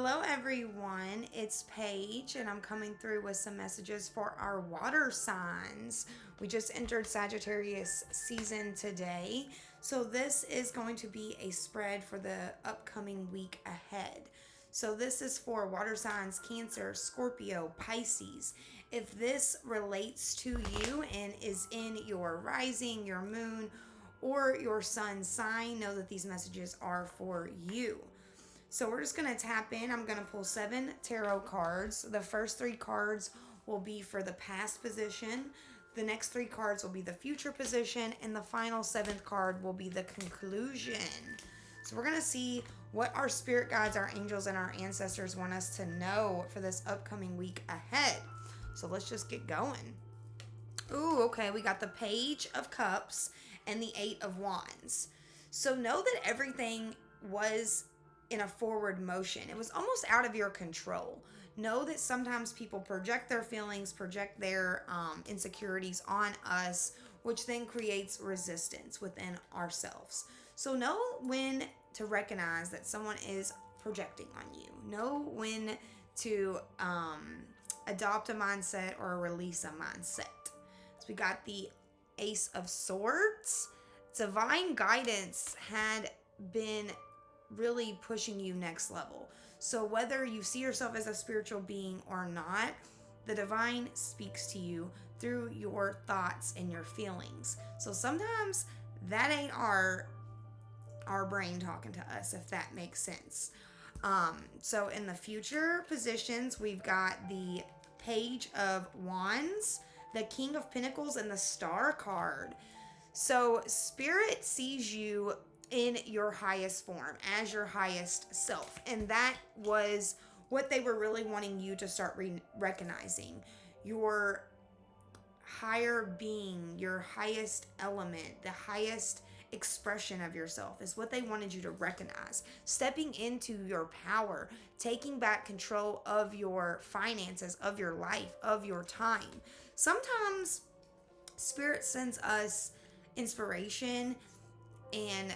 Hello, everyone. It's Paige, and I'm coming through with some messages for our water signs. We just entered Sagittarius season today, so this is going to be a spread for the upcoming week ahead. So, this is for water signs Cancer, Scorpio, Pisces. If this relates to you and is in your rising, your moon, or your sun sign, know that these messages are for you. So we're just going to tap in. I'm going to pull 7 tarot cards. The first 3 cards will be for the past position. The next 3 cards will be the future position. And the final 7th card will be the conclusion. So we're going to see what our spirit guides, our angels, and our ancestors want us to know for this upcoming week ahead. So let's just get going. Ooh, okay. We got the Page of Cups and the 8 of Wands. So know that everything was in a forward motion. It was almost out of your control. Know that sometimes people project their feelings, project their insecurities on us, which then creates resistance within ourselves. So know when to recognize that someone is projecting on you. Know when to adopt a mindset or release a mindset. So we got the Ace of Swords. Divine guidance had been really pushing you next level. So whether you see yourself as a spiritual being or not, the divine speaks to you through your thoughts and your feelings. So sometimes that ain't our brain talking to us, if that makes sense. So in the future positions, we've got the Page of Wands, the King of Pentacles, and the Star card. So Spirit sees you in your highest form, as your highest self. And that was what they were really wanting you to start recognizing. Your higher being, your highest element, the highest expression of yourself is what they wanted you to recognize. Stepping into your power, taking back control of your finances, of your life, of your time. Sometimes Spirit sends us inspiration and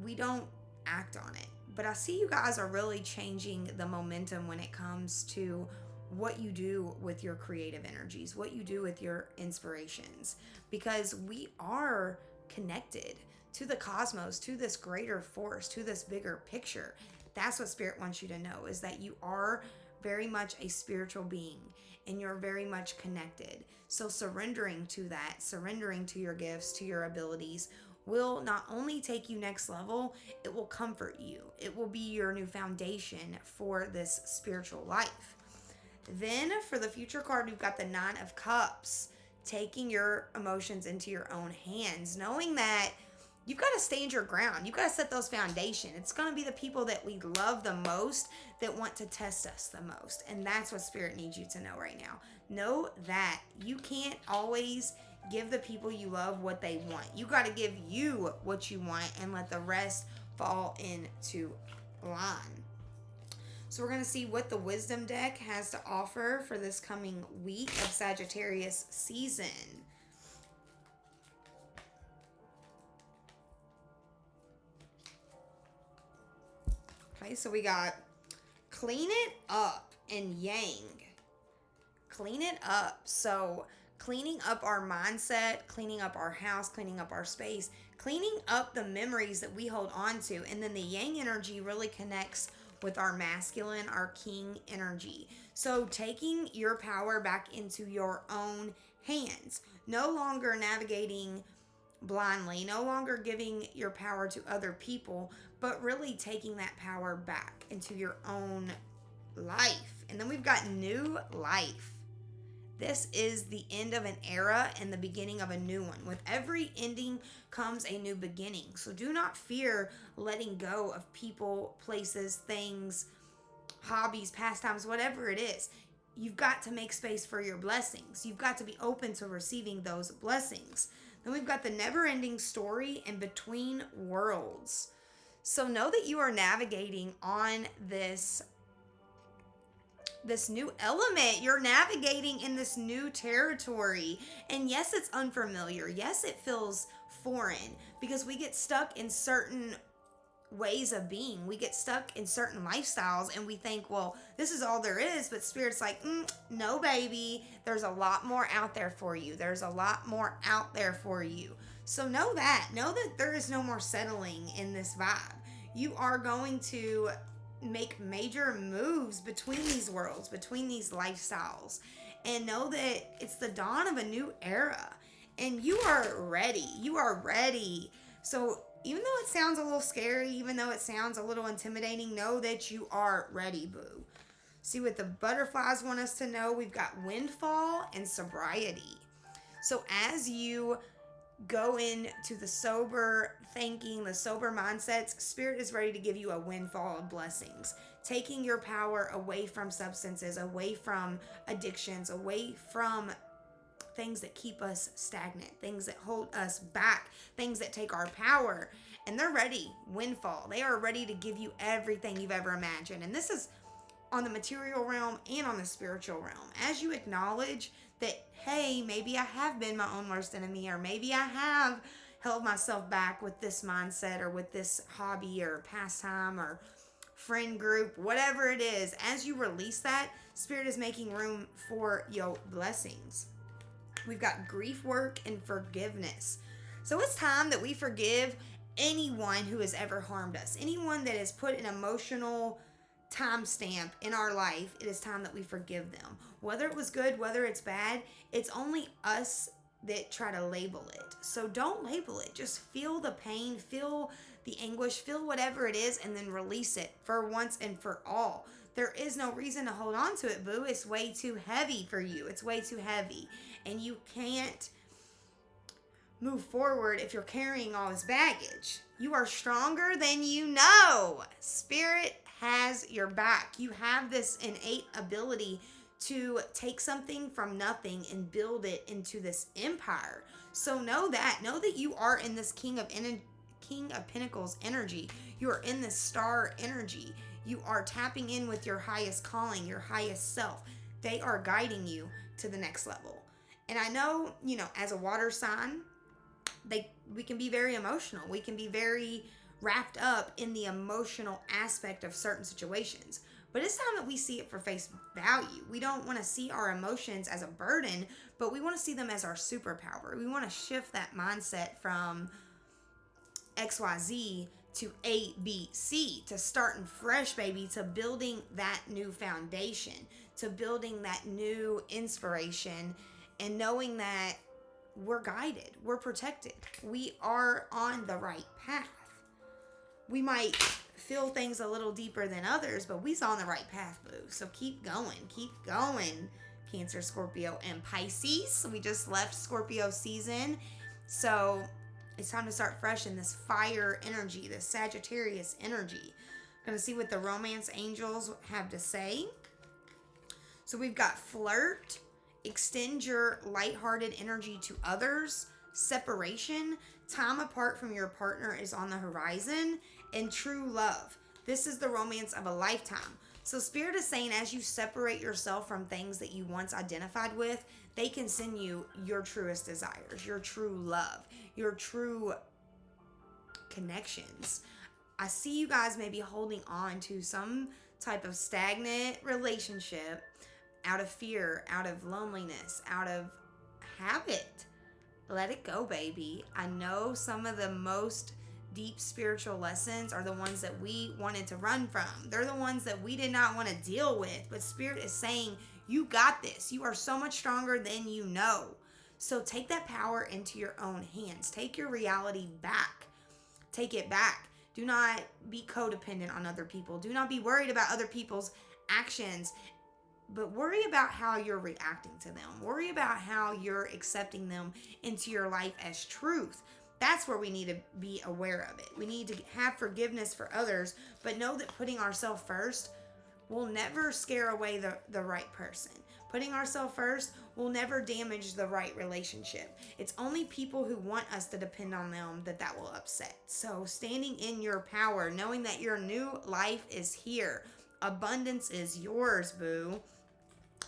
we don't act on it. But I see you guys are really changing the momentum when it comes to what you do with your creative energies, what you do with your inspirations, because we are connected to the cosmos, to this greater force, to this bigger picture. That's what Spirit wants you to know, is that you are very much a spiritual being and you're very much connected. So surrendering to that, surrendering to your gifts, to your abilities, will not only take you next level, it will comfort you. It will be your new foundation for this spiritual life. Then for the future card, we've got the 9 of Cups, taking your emotions into your own hands, knowing that you've got to stand your ground. You've got to set those foundation. It's going to be the people that we love the most that want to test us the most. And that's what Spirit needs you to know right now. Know that you can't always give the people you love what they want. You got to give you what you want and let the rest fall into line. So we're going to see what the Wisdom deck has to offer for this coming week of Sagittarius season. Okay, so we got clean it up and yang. Clean it up. So cleaning up our mindset, cleaning up our house, cleaning up our space, cleaning up the memories that we hold on to. And then the yang energy really connects with our masculine, our king energy. So taking your power back into your own hands, no longer navigating blindly, no longer giving your power to other people, but really taking that power back into your own life. And then we've got new life. This is the end of an era and the beginning of a new one. With every ending comes a new beginning. So do not fear letting go of people, places, things, hobbies, pastimes, whatever it is. You've got to make space for your blessings. You've got to be open to receiving those blessings. Then we've got the never-ending story and between worlds. So know that you are navigating on this new element. You're navigating in this new territory. And yes, it's unfamiliar. Yes, it feels foreign because we get stuck in certain ways of being. We get stuck in certain lifestyles and we think, well, this is all there is. But Spirit's like, no, baby. There's a lot more out there for you. There's a lot more out there for you. So know that. Know that there is no more settling in this vibe. You are going to make major moves between these worlds, between these lifestyles. And know that it's the dawn of a new era. And you are ready. You are ready. So even though it sounds a little scary, even though it sounds a little intimidating, know that you are ready, boo. See what the butterflies want us to know? We've got windfall and sobriety. So as you go into the sober thinking, the sober mindsets, Spirit is ready to give you a windfall of blessings. Taking your power away from substances, away from addictions, away from things that keep us stagnant, things that hold us back, things that take our power. And they're ready, windfall. They are ready to give you everything you've ever imagined. And this is on the material realm and on the spiritual realm. As you acknowledge that, hey, maybe I have been my own worst enemy, or maybe I have held myself back with this mindset or with this hobby or pastime or friend group, whatever it is, as you release that, Spirit is making room for your blessings. We've got grief work and forgiveness. So it's time that we forgive anyone who has ever harmed us. Anyone that has put an emotional timestamp in our life, it is time that we forgive them. Whether it was good, whether it's bad, it's only us that try to label it. So don't label it. Just feel the pain, feel the anguish, feel whatever it is, and then release it for once and for all. There is no reason to hold on to it, boo. It's way too heavy for you. It's way too heavy. And you can't move forward if you're carrying all this baggage. You are stronger than you know. Spirit has your back. You have this innate ability to take something from nothing and build it into this empire. So know that you are in this King of Pentacles energy. You are in this star energy. You are tapping in with your highest calling, your highest self. They are guiding you to the next level. And I know, as a water sign, we can be very emotional. We can be very wrapped up in the emotional aspect of certain situations. But it's time that we see it for face value. We don't want to see our emotions as a burden, but we want to see them as our superpower. We want to shift that mindset from XYZ to ABC, to starting fresh, baby, to building that new foundation, to building that new inspiration, and knowing that we're guided, we're protected, we are on the right path. We might feel things a little deeper than others, but we's on the right path, boo. So keep going, Cancer, Scorpio, and Pisces. We just left Scorpio season, so it's time to start fresh in this fire energy, this Sagittarius energy. Gonna see what the romance angels have to say. So we've got flirt, extend your lighthearted energy to others, separation, time apart from your partner is on the horizon, and true love. This is the romance of a lifetime. So Spirit is saying, as you separate yourself from things that you once identified with, they can send you your truest desires, your true love, your true connections. I see you guys maybe holding on to some type of stagnant relationship out of fear, out of loneliness, out of habit. Let it go, baby. I know some of the most deep spiritual lessons are the ones that we wanted to run from. They're the ones that we did not want to deal with. But Spirit is saying, you got this. You are so much stronger than you know. So take that power into your own hands. Take your reality back. Take it back. Do not be codependent on other people. Do not be worried about other people's actions, but worry about how you're reacting to them. Worry about how you're accepting them into your life as truth. That's where we need to be aware of it. We need to have forgiveness for others, but know that putting ourselves first will never scare away the right person. Putting ourselves first will never damage the right relationship. It's only people who want us to depend on them that will upset. So standing in your power, knowing that your new life is here. Abundance is yours, boo.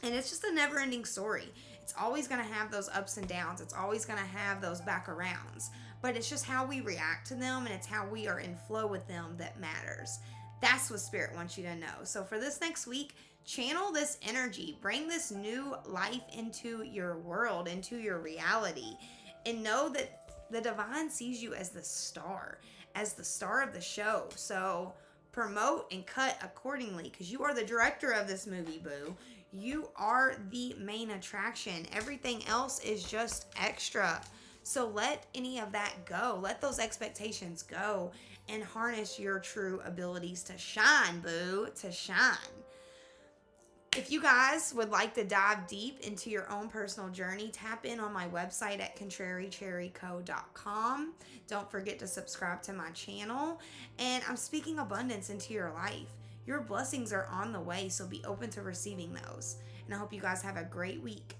And it's just a never-ending story. It's always going to have those ups and downs. It's always going to have those back arounds. but it's just how we react to them, and it's how we are in flow with them that matters. That's what Spirit wants you to know. So for this next week, channel this energy, bring this new life into your world, into your reality, and know that the divine sees you as the star of the show. So promote and cut accordingly, because you are the director of this movie, boo. You are the main attraction. Everything else is just extra. So let any of that go. Let those expectations go and harness your true abilities to shine, boo, to shine. If you guys would like to dive deep into your own personal journey, tap in on my website at contrarycherryco.com. Don't forget to subscribe to my channel. And I'm speaking abundance into your life. Your blessings are on the way, so be open to receiving those. And I hope you guys have a great week.